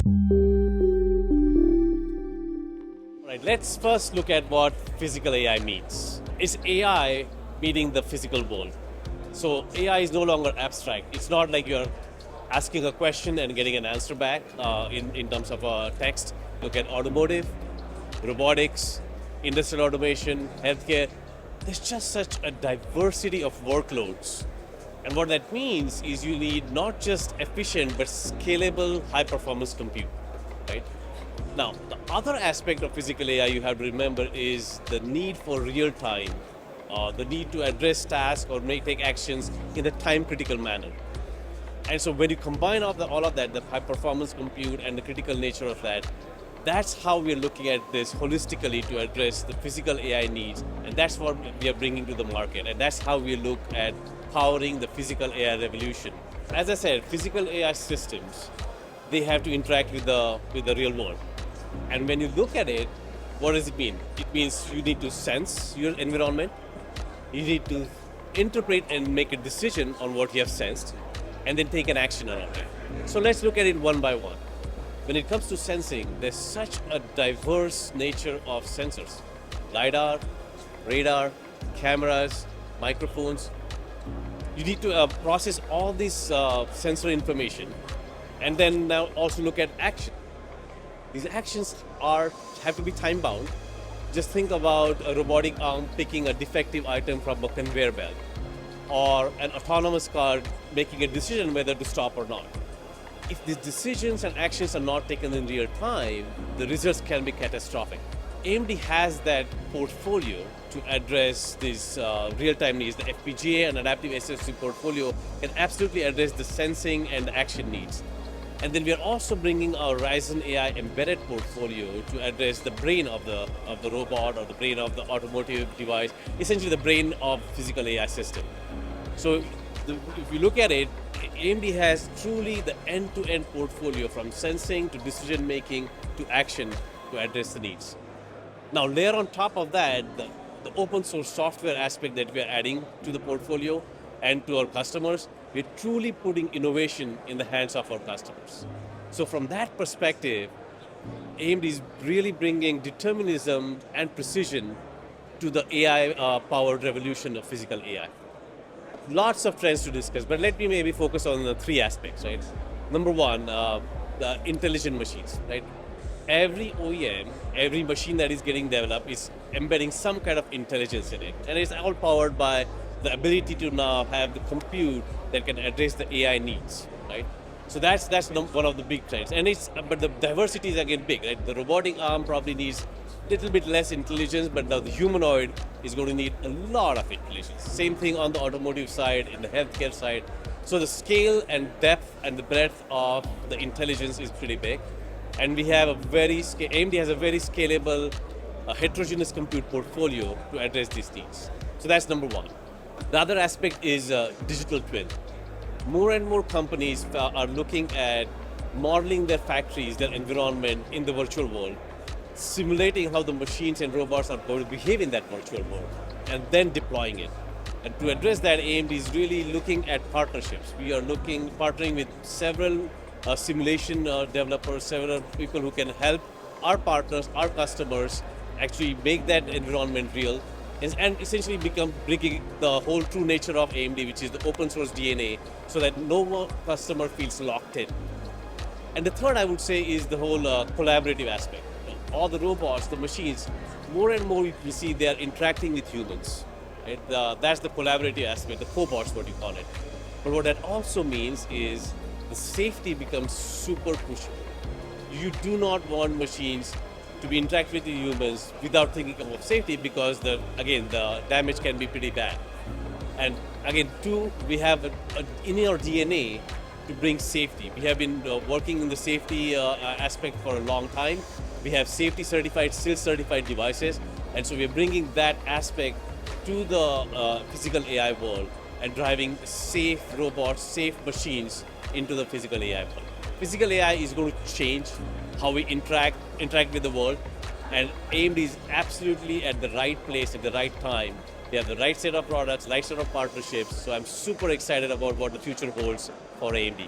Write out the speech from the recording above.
All right, let's first look at what physical AI means. Is AI meeting the physical world? So AI is no longer abstract. It's not like you're asking a question and getting an answer back in terms of text. Look at automotive, robotics, industrial automation, healthcare. There's just such a diversity of workloads. And what that means is you need not just efficient but scalable high performance compute, right? Now, the other aspect of physical AI you have to remember is the need for real time, the need to address tasks or take actions in a time critical manner. And so when you combine all of that, the high performance compute and the critical nature of that, that's how we're looking at this holistically to address the physical AI needs. And that's what we are bringing to the market. And that's how we look at powering the physical AI revolution. As I said, physical AI systems, they have to interact with the real world. And when you look at it, what does it mean? It means you need to sense your environment. You need to interpret and make a decision on what you have sensed, and then take an action around it. So let's look at it one by one. When it comes to sensing, there's such a diverse nature of sensors. LiDAR, radar, cameras, microphones. You need to process all this sensor information and then now also look at action. These actions have to be time bound. Just think about a robotic arm picking a defective item from a conveyor belt, or an autonomous car making a decision whether to stop or not. If these decisions and actions are not taken in real time, the results can be catastrophic. AMD has that portfolio to address these real-time needs. The FPGA and adaptive SoC portfolio can absolutely address the sensing and the action needs. And then we are also bringing our Ryzen AI embedded portfolio to address the brain of the robot or the brain of the automotive device, essentially the brain of physical AI system. So if you look at it, AMD has truly the end-to-end portfolio from sensing to decision making to action to address the needs. Now layer on top of that, the open source software aspect that we are adding to the portfolio and to our customers, we're truly putting innovation in the hands of our customers. So from that perspective, AMD is really bringing determinism and precision to the AI-powered revolution of physical AI. Lots of trends to discuss, but let me maybe focus on the three aspects, right? Number one, the intelligent machines, right? Every OEM, every machine that is getting developed is embedding some kind of intelligence in it. And it's all powered by the ability to now have the compute that can address the AI needs, right? So that's one of the big trends. And but the diversity is again big, right? The robotic arm probably needs a little bit less intelligence, but now the humanoid is going to need a lot of intelligence. Same thing on the automotive side, in the healthcare side. So the scale and depth and the breadth of the intelligence is pretty big. And we have AMD has a very scalable, heterogeneous compute portfolio to address these needs. So that's number one. The other aspect is digital twin. More and more companies are looking at modeling their factories, their environment in the virtual world, simulating how the machines and robots are going to behave in that virtual world, and then deploying it. And to address that, AMD is really looking at partnerships. We are partnering with several simulation developers, several people who can help our partners, our customers, actually make that environment real, and essentially bringing the whole true nature of AMD, which is the open source DNA, so that no more customer feels locked in. And the third, I would say, is the whole collaborative aspect. All the robots, the machines, more and more we see they are interacting with humans. Right? That's the collaborative aspect, the cobots, what you call it. But what that also means is the safety becomes super crucial. You do not want machines to be interacting with humans without thinking of safety, because the damage can be pretty bad. And again, two, we have in our DNA to bring safety. We have been working in the safety aspect for a long time. We have safety certified, still certified devices, and so we're bringing that aspect to the physical AI world and driving safe robots, safe machines into the physical AI world. Physical AI is going to change how we interact with the world, and AMD is absolutely at the right place at the right time. We have the right set of products, right set of partnerships, so I'm super excited about what the future holds for AMD.